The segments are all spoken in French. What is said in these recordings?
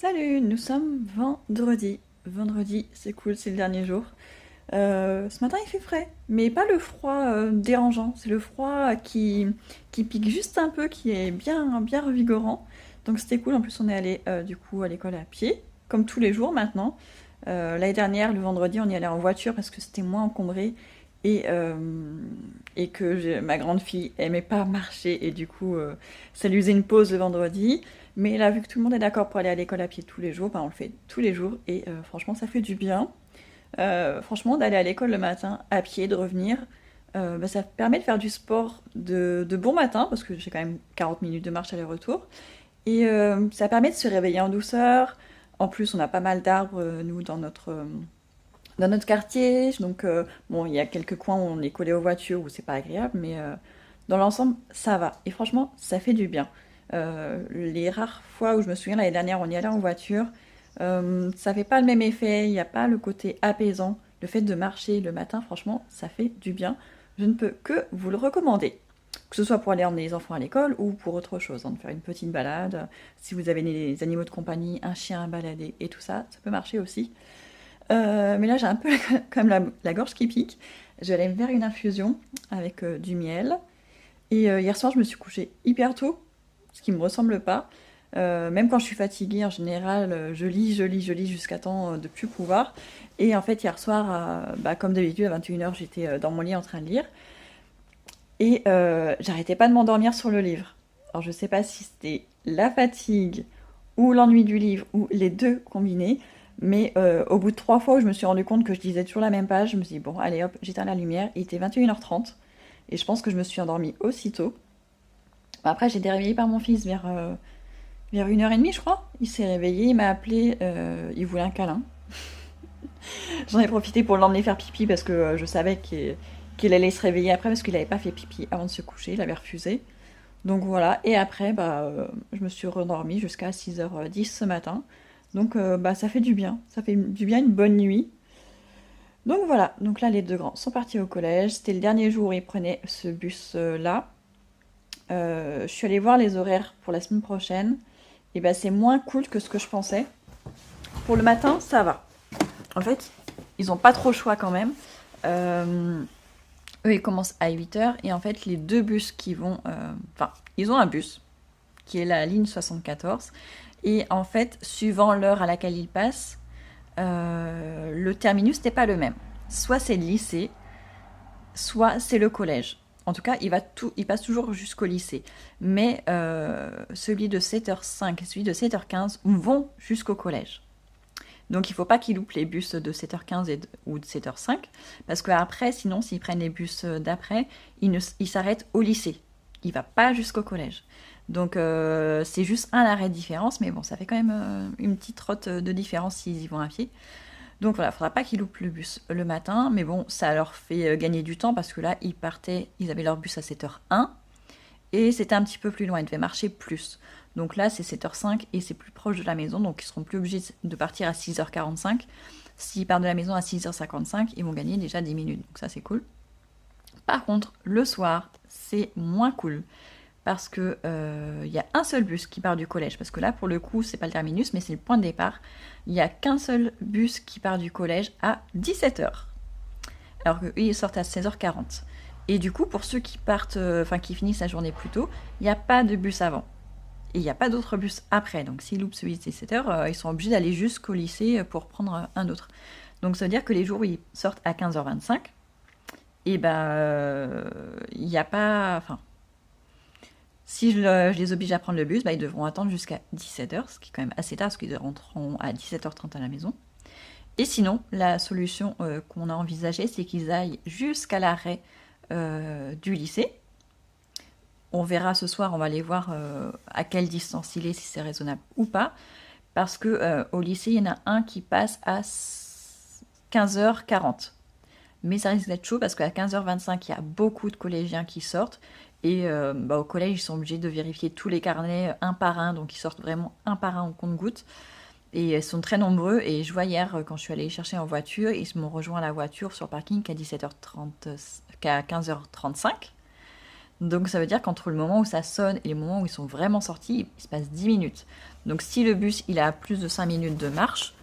Salut, nous sommes vendredi. Vendredi, c'est cool, c'est le dernier jour. Ce matin, il fait frais, mais pas le froid dérangeant. C'est le froid qui pique juste un peu, qui est bien, bien revigorant. Donc c'était cool. En plus, on est allé du coup à l'école à pied, comme tous les jours maintenant. L'année dernière, le vendredi, on y allait en voiture parce que c'était moins encombré et, euh, et que ma grande fille aimait pas marcher et du coup, ça lui faisait une pause le vendredi. Mais là, vu que tout le monde est d'accord pour aller à l'école à pied tous les jours, bah, on le fait tous les jours et franchement, ça fait du bien. Franchement, d'aller à l'école le matin à pied, de revenir, bah, ça permet de faire du sport de bon matin, parce que j'ai quand même 40 minutes de marche aller-retour. Et ça permet de se réveiller en douceur. En plus, on a pas mal d'arbres, nous, dans notre quartier. Donc, bon, il y a quelques coins où on est collé aux voitures, où c'est pas agréable, mais dans l'ensemble, ça va. Et franchement, ça fait du bien. Les rares fois où je me souviens, l'année dernière, on y allait en voiture, ça fait pas le même effet, il n'y a pas le côté apaisant. Le fait de marcher le matin, franchement, ça fait du bien. Je ne peux que vous le recommander. Que ce soit pour aller emmener les enfants à l'école ou pour autre chose, hein, de faire une petite balade. Si vous avez des animaux de compagnie, un chien à balader et tout ça, ça peut marcher aussi. Mais là, j'ai un peu comme la gorge qui pique. Je vais aller me faire une infusion avec du miel. Et hier soir, je me suis couchée hyper tôt, ce qui me ressemble pas. Même quand je suis fatiguée, en général, je lis jusqu'à temps de plus pouvoir. Et en fait, hier soir, bah, comme d'habitude, à 21h, j'étais dans mon lit en train de lire. Et j'arrêtais pas de m'endormir sur le livre. Alors, je sais pas si c'était la fatigue ou l'ennui du livre ou les deux combinés. Mais au bout de 3 fois où je me suis rendu compte que je lisais toujours la même page, je me suis dit, bon, allez hop, j'éteins la lumière. Il était 21h30. Et je pense que je me suis endormie aussitôt. Après, j'ai été réveillée par mon fils vers 1h30, je crois. Il s'est réveillé, il m'a appelé, il voulait un câlin. J'en ai profité pour l'emmener faire pipi parce que je savais qu'il allait se réveiller après parce qu'il n'avait pas fait pipi avant de se coucher, il avait refusé. Donc voilà, et après, bah, je me suis rendormie jusqu'à 6h10 ce matin. Donc bah, ça fait du bien, ça fait du bien une bonne nuit. Donc voilà, donc là les deux grands sont partis au collège. C'était le dernier jour où ils prenaient ce bus-là. Je suis allée voir les horaires pour la semaine prochaine. Et ben c'est moins cool que ce que je pensais. Pour le matin, ça va. En fait, ils n'ont pas trop le choix quand même. Euh, Eux, ils commencent à 8h. Et en fait, les deux bus qui vont... Enfin, ils ont un bus qui est la ligne 74. Et en fait, suivant l'heure à laquelle ils passent, le terminus n'est pas le même. Soit c'est le lycée, soit c'est le collège. En tout cas, il passe toujours jusqu'au lycée. Mais celui de 7h05 et celui de 7h15 vont jusqu'au collège. Donc il ne faut pas qu'ils loupent les bus de 7h15 ou de 7h05, parce qu'après, sinon, s'ils prennent les bus d'après, ils s'arrêtent au lycée. Il ne va pas jusqu'au collège. Donc c'est juste un arrêt de différence, mais bon, ça fait quand même une petite trotte de différence s'ils y vont à pied. Donc voilà, il ne faudra pas qu'ils loupent le bus le matin, mais bon, ça leur fait gagner du temps parce que là, ils avaient leur bus à 7h01 et c'était un petit peu plus loin, ils devaient marcher plus. Donc là, c'est 7h05 et c'est plus proche de la maison, donc ils seront plus obligés de partir à 6h45. S'ils partent de la maison à 6h55, ils vont gagner déjà 10 minutes, donc ça c'est cool. Par contre, le soir, c'est moins cool parce que y a un seul bus qui part du collège. Parce que là, pour le coup, c'est pas le terminus, mais c'est le point de départ. Il y a qu'un seul bus qui part du collège à 17h. Alors qu'eux, ils sortent à 16h40. Et du coup, pour ceux qui partent, qui finissent la journée plus tôt, il n'y a pas de bus avant. Et il n'y a pas d'autre bus après. Donc s'ils loupent celui de 17h, ils sont obligés d'aller jusqu'au lycée pour prendre un autre. Donc ça veut dire que les jours où ils sortent à 15h25, et ben, il n'y a pas. Enfin, si je les oblige à prendre le bus, bah, ils devront attendre jusqu'à 17h, ce qui est quand même assez tard, parce qu'ils rentreront à 17h30 à la maison. Et sinon, la solution qu'on a envisagée, c'est qu'ils aillent jusqu'à l'arrêt du lycée. On verra ce soir, on va aller voir à quelle distance il est, si c'est raisonnable ou pas. Parce que au lycée, il y en a un qui passe à 15h40. Mais ça risque d'être chaud parce qu'à 15h25, il y a beaucoup de collégiens qui sortent. Et au collège, ils sont obligés de vérifier tous les carnets un par un. Donc ils sortent vraiment un par un au compte-gouttes. Et ils sont très nombreux. Et je vois hier, quand je suis allée les chercher en voiture, ils m'ont rejoint à la voiture sur le parking qu'à 17h30, qu'à 15h35. Donc ça veut dire qu'entre le moment où ça sonne et le moment où ils sont vraiment sortis, il se passe 10 minutes. Donc si le bus il a plus de 5 minutes de marche,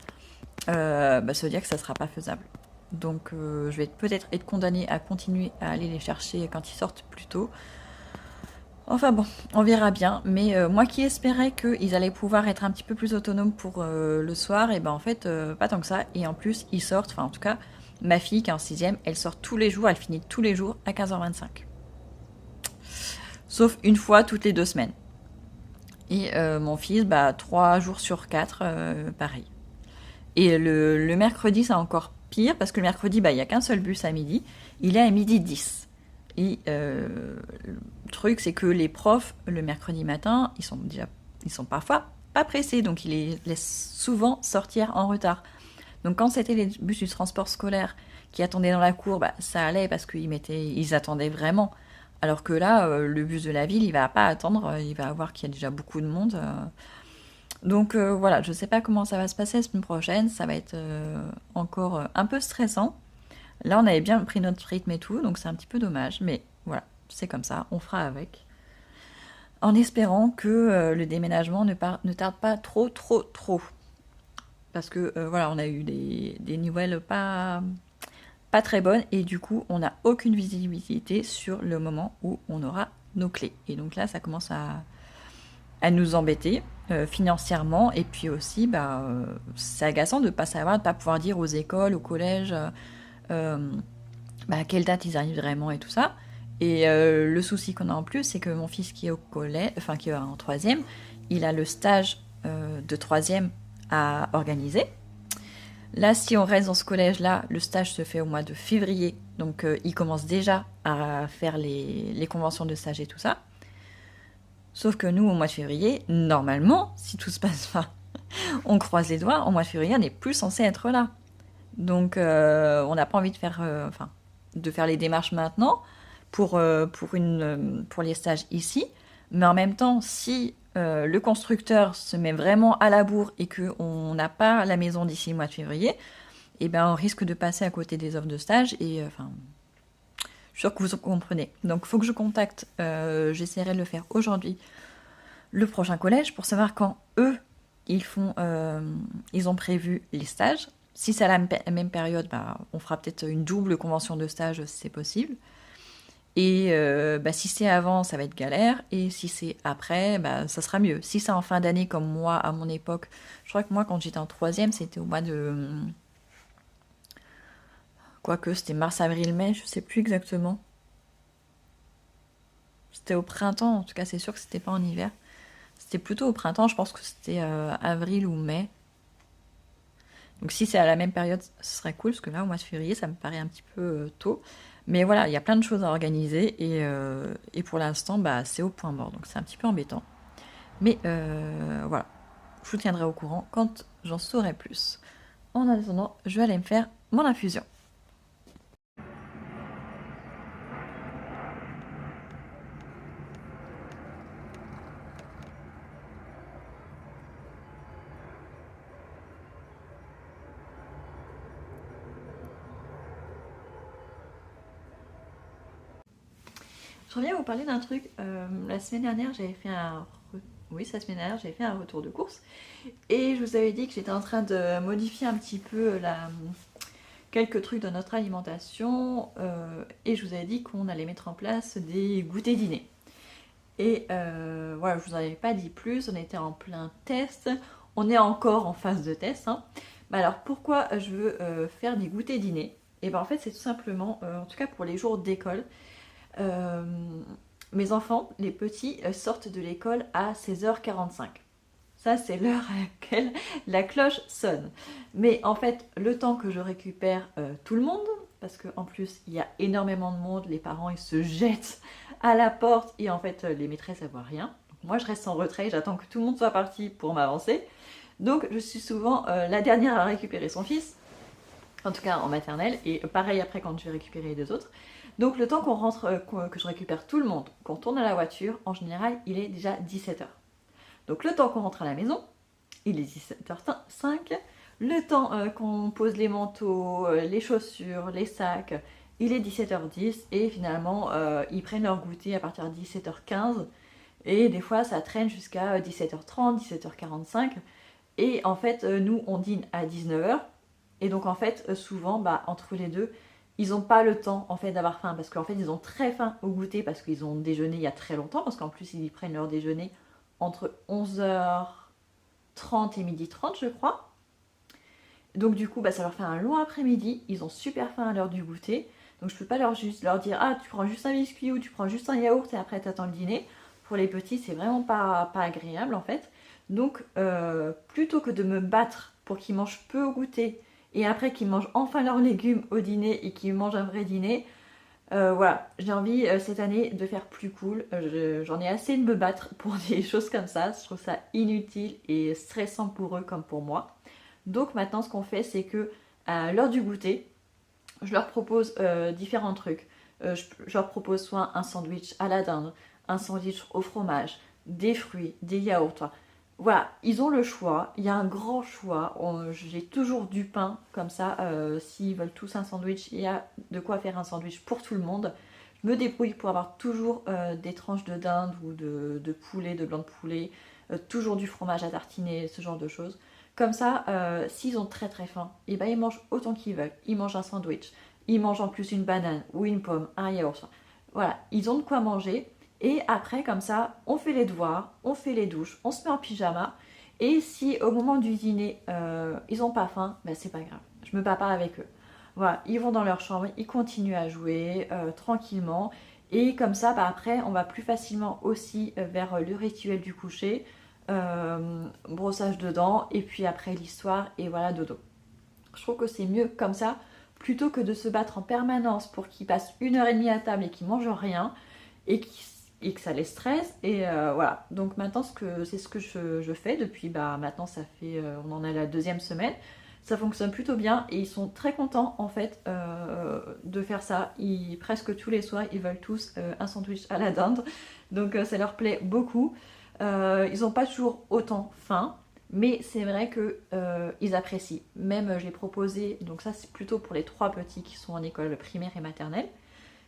bah, ça veut dire que ça ne sera pas faisable. Donc je vais peut-être être condamnée à continuer à aller les chercher quand ils sortent plus tôt. Enfin bon, on verra bien. Mais moi qui espérais qu'ils allaient pouvoir être un petit peu plus autonomes pour le soir, et ben en fait, pas tant que ça. Et en plus, ils sortent, enfin en tout cas, ma fille qui est en 6ème, elle sort tous les jours, elle finit tous les jours à 15h25. Sauf une fois toutes les 2 semaines. Et mon fils, bah 3 jours sur 4, pareil. Et le mercredi, c'est encore pire, parce que le mercredi, bah, il n'y a qu'un seul bus à midi. Il est à midi 10. Et le truc, c'est que les profs, le mercredi matin, ils sont parfois pas pressés, donc ils les laissent souvent sortir en retard. Donc quand c'était les bus du transport scolaire qui attendaient dans la cour, bah, ça allait parce ils attendaient vraiment. Alors que là, le bus de la ville, il va pas attendre, il va voir qu'il y a déjà beaucoup de monde. Donc voilà, je sais pas comment ça va se passer la semaine prochaine, ça va être encore un peu stressant. Là, on avait bien pris notre rythme et tout, donc c'est un petit peu dommage, mais voilà, c'est comme ça, on fera avec. En espérant que le déménagement ne tarde pas trop, trop, trop. Parce que voilà, on a eu des nouvelles pas très bonnes et du coup, on n'a aucune visibilité sur le moment où on aura nos clés. Et donc là, ça commence à nous embêter financièrement et puis aussi, bah, c'est agaçant de ne pas savoir, de ne pas pouvoir dire aux écoles, au collège, bah, à quelle date ils arrivent vraiment et tout ça. Et le souci qu'on a en plus, c'est que mon fils qui est au collège, enfin qui est en 3ème, il a le stage de 3ème à organiser. Là, si on reste dans ce collège-là, le stage se fait au mois de février, donc il commence déjà à faire les conventions de stage et tout ça. Sauf que nous, au mois de février, normalement, si tout se passe pas, on croise les doigts, au mois de février, on n'est plus censé être là. Donc, on n'a pas envie de faire les démarches maintenant pour les stages ici. Mais en même temps, si le constructeur se met vraiment à la bourre et qu'on n'a pas la maison d'ici le mois de février, eh ben, on risque de passer à côté des offres de stage. Et je suis sûre que vous comprenez. Donc, il faut que je contacte, j'essaierai de le faire aujourd'hui, le prochain collège pour savoir quand eux, ils ont prévu les stages. Si c'est à la même période, bah, on fera peut-être une double convention de stage si c'est possible. Et bah, si c'est avant, ça va être galère. Et si c'est après, bah, ça sera mieux. Si c'est en fin d'année comme moi, à mon époque, je crois que moi, quand j'étais en 3ème, c'était au mois de... Quoique, c'était mars, avril, mai, je sais plus exactement. C'était au printemps, en tout cas, c'est sûr que c'était pas en hiver. C'était plutôt au printemps, je pense que c'était avril ou mai. Donc si c'est à la même période, ce serait cool, parce que là, au mois de février, ça me paraît un petit peu tôt. Mais voilà, il y a plein de choses à organiser, et pour l'instant, bah, c'est au point mort, donc c'est un petit peu embêtant. Mais voilà, je vous tiendrai au courant quand j'en saurai plus. En attendant, je vais aller me faire mon infusion. Je reviens vous parler d'un truc. La semaine dernière, j'avais fait Oui, la semaine dernière, j'avais fait un retour de course. Et je vous avais dit que j'étais en train de modifier un petit peu quelques trucs dans notre alimentation. Et je vous avais dit qu'on allait mettre en place des goûters dîners. Et voilà, je vous en avais pas dit plus. On était en plein test. On est encore en phase de test, hein. Mais alors, pourquoi je veux faire des goûters dîners? Et bien en fait, c'est tout simplement, en tout cas pour les jours d'école, euh, mes enfants, les petits, sortent de l'école à 16h45. Ça, c'est l'heure à laquelle la cloche sonne. Mais en fait, le temps que je récupère tout le monde, parce qu'en plus, il y a énormément de monde, les parents, ils se jettent à la porte et en fait, les maîtresses, elles voient rien. Donc, moi, je reste en retrait, j'attends que tout le monde soit parti pour m'avancer. Donc, je suis souvent la dernière à récupérer son fils, en tout cas en maternelle, et pareil après quand je vais récupérer les autres. Donc le temps qu'on rentre, que je récupère tout le monde, qu'on tourne à la voiture, en général, il est déjà 17h. Donc le temps qu'on rentre à la maison, il est 17h05. Le temps qu'on pose les manteaux, les chaussures, les sacs, Il est 17h10 et finalement ils prennent leur goûter à partir de 17h15 et des fois ça traîne jusqu'à 17h30, 17h45 et en fait nous on dîne à 19h et donc en fait souvent entre les deux ils n'ont pas le temps en fait d'avoir faim parce qu'en fait ils ont très faim au goûter parce qu'ils ont déjeuné il y a très longtemps parce qu'en plus ils prennent leur déjeuner entre 11h30 et 12h30 je crois. Donc du coup, ça leur fait un long après-midi. Ils ont super faim à l'heure du goûter. Donc je peux pas juste leur dire ah tu prends juste un biscuit ou tu prends juste un yaourt et après t'attends le dîner. Pour les petits, c'est vraiment pas agréable en fait. Donc plutôt que de me battre pour qu'ils mangent peu au goûter et après qu'ils mangent enfin leurs légumes au dîner et qu'ils mangent un vrai dîner, voilà, j'ai envie cette année de faire plus cool. J'en ai assez de me battre pour des choses comme ça. Je trouve ça inutile et stressant pour eux comme pour moi. Donc maintenant ce qu'on fait c'est que à l'heure du goûter, je leur propose différents trucs. Je leur propose soit un sandwich à la dinde, un sandwich au fromage, des fruits, des yaourts. Enfin, voilà, ils ont le choix, il y a un grand choix. J'ai toujours du pain, comme ça, s'ils veulent tous un sandwich, il y a de quoi faire un sandwich pour tout le monde. Je me débrouille pour avoir toujours des tranches de dinde ou de poulet, de blanc de poulet, toujours du fromage à tartiner, ce genre de choses. Comme ça, s'ils ont très très faim, et ben ils mangent autant qu'ils veulent. Ils mangent un sandwich, ils mangent en plus une banane ou une pomme, un yaourt. Voilà, ils ont de quoi manger. Et après, comme ça, on fait les devoirs, on fait les douches, on se met en pyjama. Et si au moment du dîner, ils n'ont pas faim, ben c'est pas grave. Je me bats pas avec eux. Voilà, ils vont dans leur chambre, ils continuent à jouer tranquillement. Et comme ça, après, on va plus facilement aussi vers le rituel du coucher. Brossage de dents, et puis après l'histoire, et voilà, dodo. Je trouve que c'est mieux comme ça, plutôt que de se battre en permanence pour qu'ils passent 1h30 à table et qu'ils mangent rien, et que ça les stresse. Et voilà. Donc maintenant, c'est ce que je fais depuis, maintenant ça fait, on en a la 2e semaine. Ça fonctionne plutôt bien et ils sont très contents en fait de faire ça. Presque tous les soirs, ils veulent tous un sandwich à la dinde. Donc ça leur plaît beaucoup. Ils n'ont pas toujours autant faim, mais c'est vrai que ils apprécient. Même je l'ai proposé, donc ça c'est plutôt pour les 3 petits qui sont en école primaire et maternelle.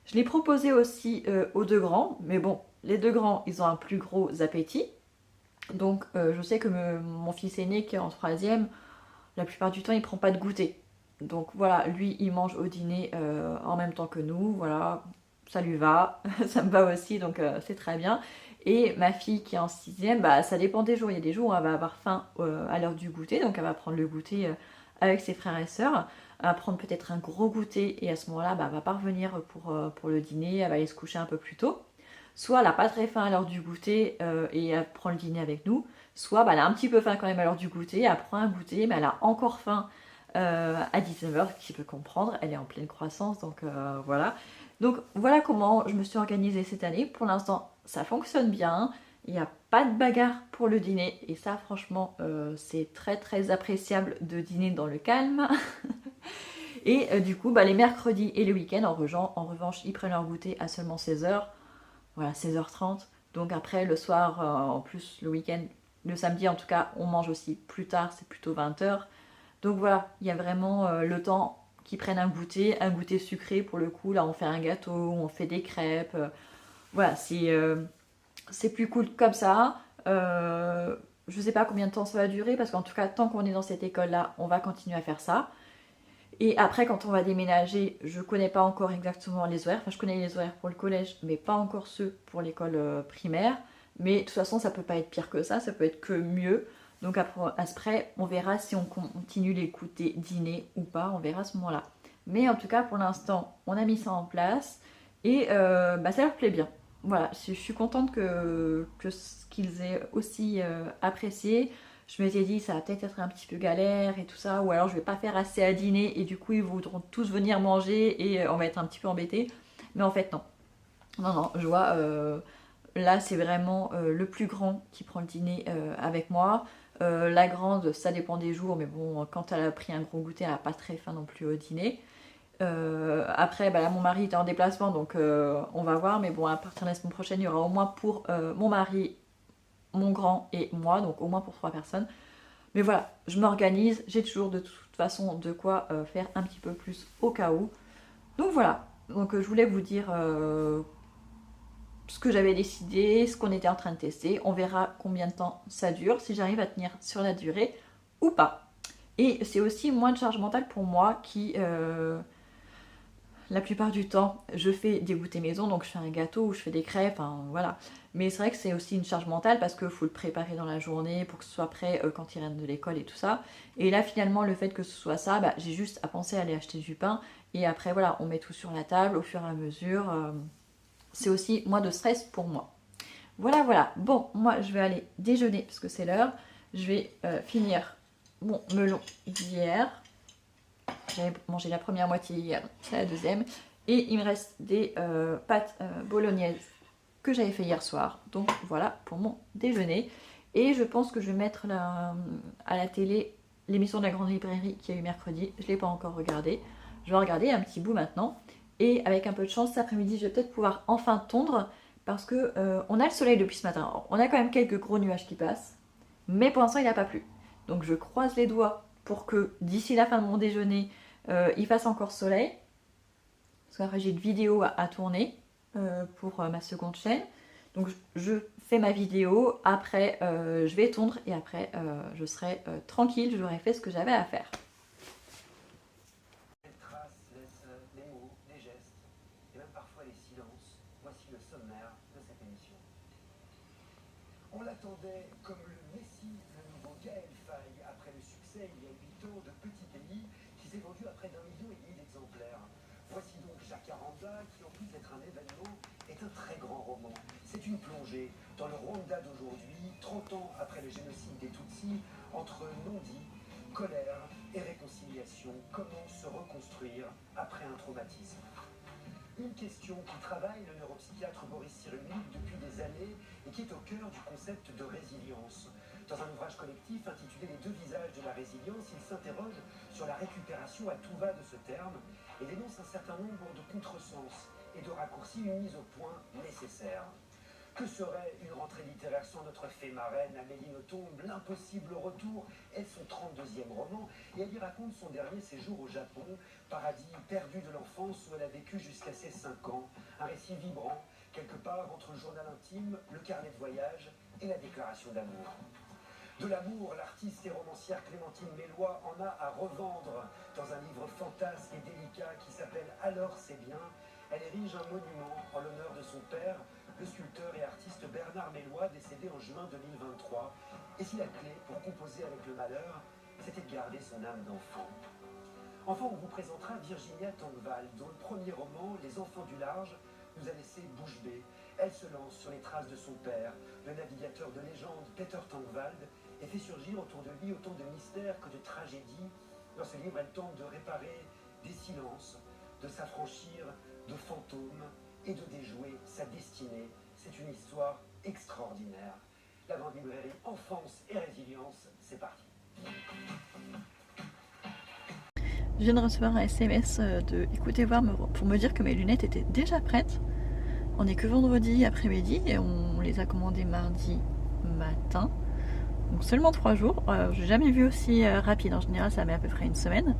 Je l'ai proposé aussi aux 2 grands, mais bon, les 2 grands, ils ont un plus gros appétit. Donc je sais que mon fils aîné qui est en 3e, la plupart du temps, il prend pas de goûter. Donc voilà, lui, il mange au dîner en même temps que nous. Voilà, ça lui va, ça me va aussi, donc c'est très bien. Et ma fille qui est en 6e, ça dépend des jours. Il y a des jours où elle va avoir faim à l'heure du goûter, donc elle va prendre le goûter avec ses frères et sœurs. Elle va prendre peut-être un gros goûter et à ce moment-là, elle va pas revenir pour le dîner, elle va aller se coucher un peu plus tôt. Soit elle n'a pas très faim à l'heure du goûter et elle prend le dîner avec nous, soit elle a un petit peu faim quand même à l'heure du goûter, elle prend un goûter, mais elle a encore faim à 19h, ce qui peut comprendre, elle est en pleine croissance, donc voilà. Donc voilà comment je me suis organisée cette année. Pour l'instant, ça fonctionne bien, il n'y a pas de bagarre pour le dîner, et ça franchement, c'est très très appréciable de dîner dans le calme. Et du coup, les mercredis et les week-ends, en revanche, ils prennent leur goûter à seulement 16h. Voilà, 16h30. Donc après, le soir, en plus, le week-end, le samedi en tout cas, on mange aussi plus tard, c'est plutôt 20h. Donc voilà, il y a vraiment le temps qu'ils prennent un goûter sucré pour le coup. Là, on fait un gâteau, on fait des crêpes. Voilà, c'est plus cool comme ça. Je sais pas combien de temps ça va durer parce qu'en tout cas, tant qu'on est dans cette école-là, on va continuer à faire ça. Et après, quand on va déménager, je connais pas encore exactement les horaires. Enfin, je connais les horaires pour le collège, mais pas encore ceux pour l'école primaire. Mais de toute façon, ça peut pas être pire que ça peut être que mieux. Donc après, on verra si on continue l'écouter dîner ou pas, on verra à ce moment-là. Mais en tout cas, pour l'instant, on a mis ça en place et ça leur plaît bien. Voilà, je suis contente qu'ils aient aussi apprécié. Je m'étais dit ça va peut-être être un petit peu galère et tout ça, ou alors je vais pas faire assez à dîner et du coup ils voudront tous venir manger et on va être un petit peu embêtés. Mais en fait non. Non, non, je vois, là c'est vraiment le plus grand qui prend le dîner avec moi. La grande, ça dépend des jours, mais bon, quand elle a pris un gros goûter, elle n'a pas très faim non plus au dîner. Après, là, mon mari était en déplacement, donc on va voir. Mais bon, à partir de la semaine prochaine, il y aura au moins pour mon mari, mon grand et moi, donc au moins pour 3 personnes. Mais voilà, je m'organise, j'ai toujours de toute façon de quoi faire un petit peu plus au cas où. Donc voilà, Donc je voulais vous dire ce que j'avais décidé, ce qu'on était en train de tester. On verra combien de temps ça dure, si j'arrive à tenir sur la durée ou pas. Et c'est aussi moins de charge mentale pour moi qui, la plupart du temps, je fais des goûters maison, donc je fais un gâteau ou je fais des crêpes, enfin voilà. Mais c'est vrai que c'est aussi une charge mentale parce qu'il faut le préparer dans la journée pour que ce soit prêt quand ils rentrent de l'école et tout ça. Et là finalement le fait que ce soit ça, bah, j'ai juste à penser à aller acheter du pain et après voilà, on met tout sur la table au fur et à mesure. C'est aussi moins de stress pour moi. Voilà, voilà. Bon, moi je vais aller déjeuner parce que c'est l'heure. Je vais finir mon melon d'hier. J'avais mangé la première moitié hier, c'est la deuxième. Et il me reste des pâtes bolognaises que j'avais fait hier soir. Donc voilà pour mon déjeuner. Et je pense que je vais mettre à la télé l'émission de la grande librairie qui a eu mercredi. Je ne l'ai pas encore regardée. Je vais regarder un petit bout maintenant. Et avec un peu de chance, cet après-midi, je vais peut-être pouvoir enfin tondre. Parce que on a le soleil depuis ce matin. Alors, on a quand même quelques gros nuages qui passent. Mais pour l'instant, il n'a pas plu. Donc je croise les doigts pour que d'ici la fin de mon déjeuner, il fasse encore soleil. Parce qu'après j'ai une vidéo à tourner pour ma seconde chaîne. Donc je fais ma vidéo, après je vais tondre et après je serai tranquille, j'aurai fait ce que j'avais à faire. Les traces laissent les mots, les gestes et même parfois les silences. Voici le sommaire de cette émission. On l'attendait comme le Messi, le nouveau Gaël Faye, après le succès il y a 8 ans de Petit Pays, qui s'est vendu à près d'1,5 million d'exemplaires. Voici donc Jacaranda, qui en plus d'être un événement, est un très grand roman. C'est une plongée dans le Rwanda d'aujourd'hui, 30 ans après le génocide des Tutsis, entre non-dit, colère et réconciliation. Comment se reconstruire après un traumatisme? Une question qui travaille le neuropsychiatre Boris Cyrulnik depuis des années et qui est au cœur du concept de résilience. Dans un ouvrage collectif intitulé Les deux visages de la résilience, il s'interroge sur la récupération à tout va de ce terme et dénonce un certain nombre de contresens et de raccourcis mis au point nécessaires. Que serait une rentrée littéraire sans notre fée marraine, Amélie Nothomb? L'impossible retour est son 32e roman et elle y raconte son dernier séjour au Japon, paradis perdu de l'enfance où elle a vécu jusqu'à ses 5 ans. Un récit vibrant, quelque part entre le journal intime, le carnet de voyage et la déclaration d'amour. De l'amour, l'artiste et romancière Clémentine Mélois en a à revendre dans un livre fantasque et délicat qui s'appelle Alors c'est bien. Elle érige un monument en l'honneur de son père, le sculpteur et artiste Bernard Mélois, décédé en juin 2023. Et si la clé pour composer avec le malheur, c'était de garder son âme d'enfant. Enfin, on vous présentera Virginia Tangvald, dont le premier roman, Les Enfants du Large, nous a laissé bouche bée. Elle se lance sur les traces de son père, le navigateur de légende Peter Tangvald, et fait surgir autour de lui autant de mystères que de tragédies. Dans ce livre, elle tente de réparer des silences, de s'affranchir de fantômes et de déjouer sa destinée. C'est une histoire extraordinaire. La grande librairie Enfance et Résilience, c'est parti. Je viens de recevoir un SMS de Écoutez voir pour me dire que mes lunettes étaient déjà prêtes. On n'est que vendredi après-midi et on les a commandées mardi matin. Donc seulement 3 jours. Je n'ai jamais vu aussi rapide. En général, ça met à peu près une semaine.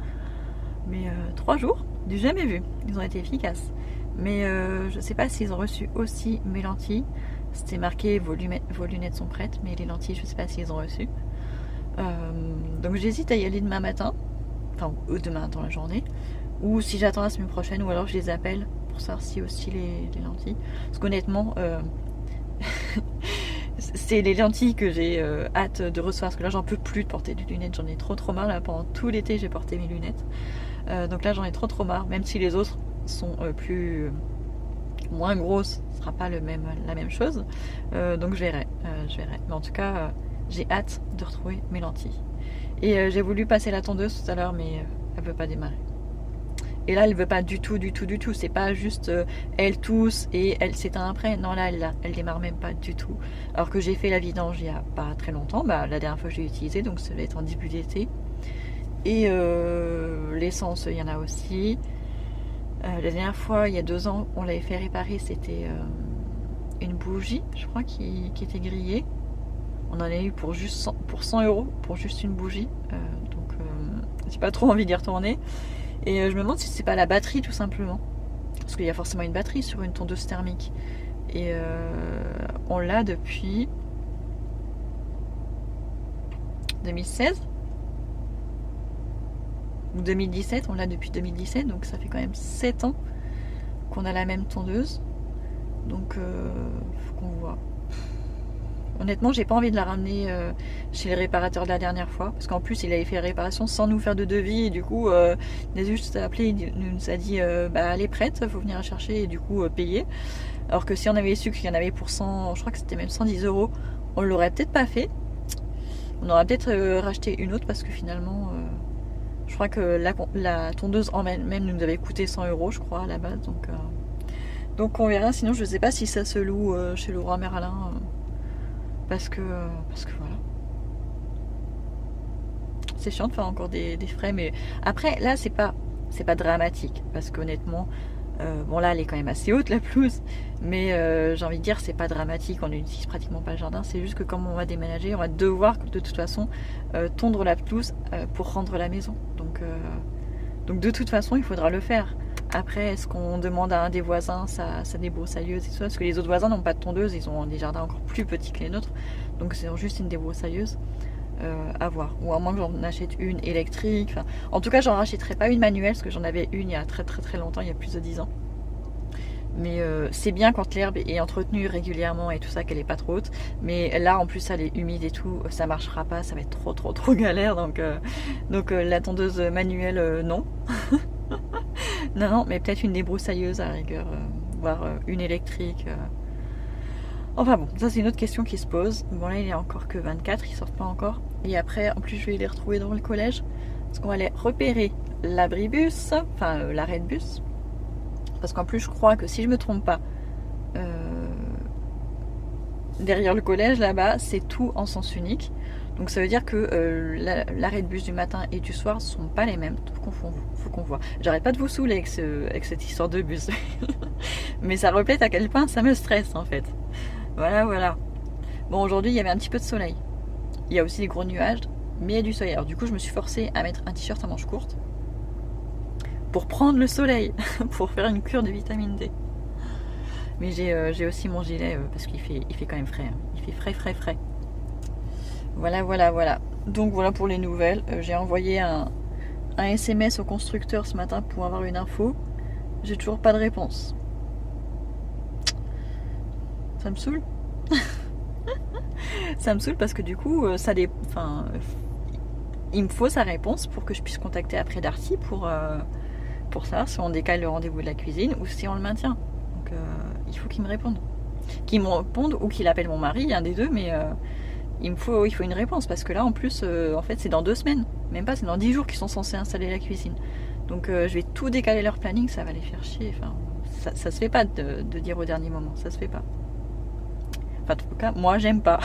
Mais 3 jours, j'ai jamais vu. Ils ont été efficaces. Mais je ne sais pas s'ils ont reçu aussi mes lentilles. C'était marqué vos lunettes sont prêtes, mais les lentilles, je ne sais pas s'ils ont reçu. Donc j'hésite à y aller demain matin. Enfin, ou demain dans la journée. Ou si j'attends la semaine prochaine, ou alors je les appelle pour savoir si aussi les lentilles. Parce qu'honnêtement, c'est les lentilles que j'ai hâte de recevoir. Parce que là, j'en peux plus de porter des lunettes. J'en ai trop marre. Là, pendant tout l'été, j'ai porté mes lunettes. Donc là, j'en ai trop marre. Même si les autres sont moins grosses, ce sera pas la même chose. Donc je verrai. Mais en tout cas, j'ai hâte de retrouver mes lentilles. Et j'ai voulu passer la tondeuse tout à l'heure, mais elle veut pas démarrer. Et là, elle veut pas du tout. C'est pas juste elle tousse et elle s'éteint après. Non, là, elle démarre même pas du tout. Alors que j'ai fait la vidange il y a pas très longtemps. Bah, la dernière fois, je l'ai utilisée, donc ça va être en début d'été. Et l'essence, il y en a aussi. La dernière fois, il y a 2 ans, on l'avait fait réparer. C'était une bougie, je crois, qui était grillée. On en a eu pour 100 € pour juste une bougie. Donc, j'ai pas trop envie d'y retourner. Et je me demande si c'est pas la batterie tout simplement. Parce qu'il y a forcément une batterie sur une tondeuse thermique. Et on l'a depuis 2016 ou 2017, on l'a depuis 2017, donc ça fait quand même 7 ans qu'on a la même tondeuse. Donc faut qu'on voit. Honnêtement, j'ai pas envie de la ramener chez le réparateur de la dernière fois, parce qu'en plus il avait fait la réparation sans nous faire de devis, et du coup il a juste appelé, il nous a dit bah elle est prête, faut venir la chercher et du coup payer. Alors que si on avait su qu'il y en avait pour 100, je crois que c'était même 110 euros, on l'aurait peut-être pas fait. On aurait peut-être racheté une autre, parce que finalement je crois que la tondeuse en elle-même nous avait coûté 100 euros, je crois, à la base. Donc on verra. Sinon, je sais pas si ça se loue chez Leroy Merlin. Parce que voilà. C'est chiant de faire encore des frais. Mais après, là, c'est pas dramatique. Parce qu'honnêtement, bon, là, elle est quand même assez haute, la pelouse. Mais j'ai envie de dire, c'est pas dramatique. On n'utilise pratiquement pas le jardin. C'est juste que comme on va déménager, on va devoir de toute façon tondre la pelouse pour rendre la maison. Donc de toute façon, il faudra le faire. Après, est-ce qu'on demande à un des voisins sa débroussailleuse et tout ça? Parce que les autres voisins n'ont pas de tondeuse, ils ont des jardins encore plus petits que les nôtres. Donc c'est juste une débroussailleuse à voir. Ou à moins que j'en achète une électrique. Enfin, en tout cas, j'en rachèterai pas une manuelle, parce que j'en avais une il y a très très très longtemps, il y a plus de 10 ans. Mais c'est bien quand l'herbe est entretenue régulièrement et tout ça, qu'elle est pas trop haute. Mais là, en plus, elle est humide et tout, ça marchera pas, ça va être trop galère. Donc la tondeuse manuelle, non. Non, mais peut-être une débroussailleuse à la rigueur, voire une électrique. Enfin bon, ça c'est une autre question qui se pose. Bon là, il est encore que 24, ils sortent pas encore. Et après, en plus, je vais les retrouver dans le collège, parce qu'on va aller repérer l'abribus, enfin l'arrêt de bus. Parce qu'en plus, je crois que si je me trompe pas, derrière le collège là-bas, c'est tout en sens unique. Donc ça veut dire que l'arrêt de bus du matin et du soir sont pas les mêmes. Faut qu'on voit. J'arrête pas de vous saouler avec cette histoire de bus. Mais ça reflète à quel point ça me stresse en fait. Voilà. Bon, aujourd'hui, il y avait un petit peu de soleil. Il y a aussi des gros nuages, mais il y a du soleil. Alors du coup, je me suis forcée à mettre un t-shirt à manches courtes pour prendre le soleil, pour faire une cure de vitamine D. Mais j'ai aussi mon gilet parce qu'il fait quand même frais. Hein. Il fait frais. Voilà. Donc voilà pour les nouvelles. J'ai envoyé un SMS au constructeur ce matin pour avoir une info. J'ai toujours pas de réponse. Ça me saoule. Ça me saoule parce que du coup, il me faut sa réponse pour que je puisse contacter après Darty pour savoir si on décale le rendez-vous de la cuisine ou si on le maintient. Donc il faut qu'il me réponde. Qu'il me réponde ou qu'il appelle mon mari, un des deux, mais il faut une réponse parce que là en plus en fait c'est dans 2 semaines, même pas, c'est dans 10 jours qu'ils sont censés installer la cuisine. Donc je vais tout décaler leur planning, ça va les faire chier. Enfin, ça se fait pas de dire au dernier moment, ça se fait pas. Enfin, en tout cas, moi j'aime pas.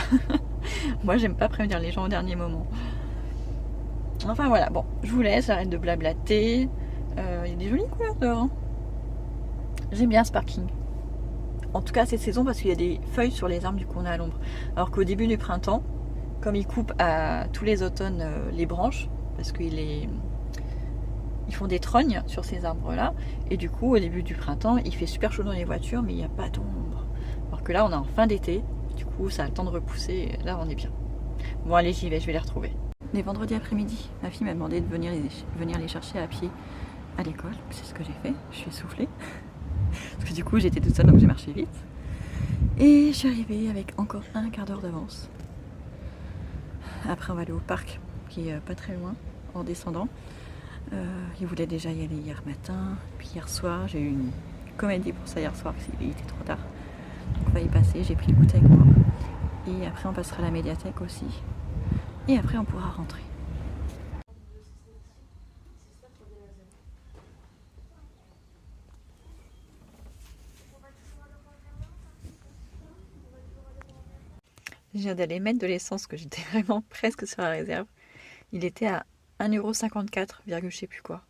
Moi j'aime pas prévenir les gens au dernier moment. Enfin voilà, bon, je vous laisse, j'arrête de blablater. Il y a des jolies couleurs dehors. Hein. J'aime bien ce parking. En tout cas cette saison parce qu'il y a des feuilles sur les arbres, du coup on est à l'ombre. Alors qu'au début du printemps, comme ils coupent à tous les automnes les branches, parce qu'ils font des trognes sur ces arbres là, et du coup au début du printemps il fait super chaud dans les voitures mais il n'y a pas d'ombre. Alors que là on est en fin d'été, du coup ça a le temps de repousser, et là on est bien. Bon allez, j'y vais, je vais les retrouver. Les vendredis après-midi, ma fille m'a demandé de venir les chercher à pied à l'école, c'est ce que j'ai fait, je suis essoufflée. Parce que du coup j'étais toute seule donc j'ai marché vite. Et je suis arrivée avec encore un quart d'heure d'avance. Après on va aller au parc qui est pas très loin en descendant. Il voulait déjà y aller hier matin. Puis hier soir j'ai eu une comédie pour ça hier soir parce qu'il était trop tard. Donc on va y passer, j'ai pris le goûter avec moi. Et après on passera à la médiathèque aussi. Et après on pourra rentrer. Je viens d'aller mettre de l'essence, que j'étais vraiment presque sur la réserve. Il était à 1,54 €, je sais plus quoi.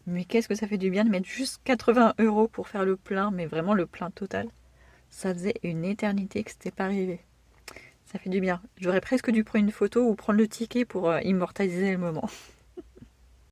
Mais qu'est-ce que ça fait du bien de mettre juste 80 € pour faire le plein, mais vraiment le plein total. Ça faisait une éternité que c'était pas arrivé. Ça fait du bien. J'aurais presque dû prendre une photo ou prendre le ticket pour immortaliser le moment.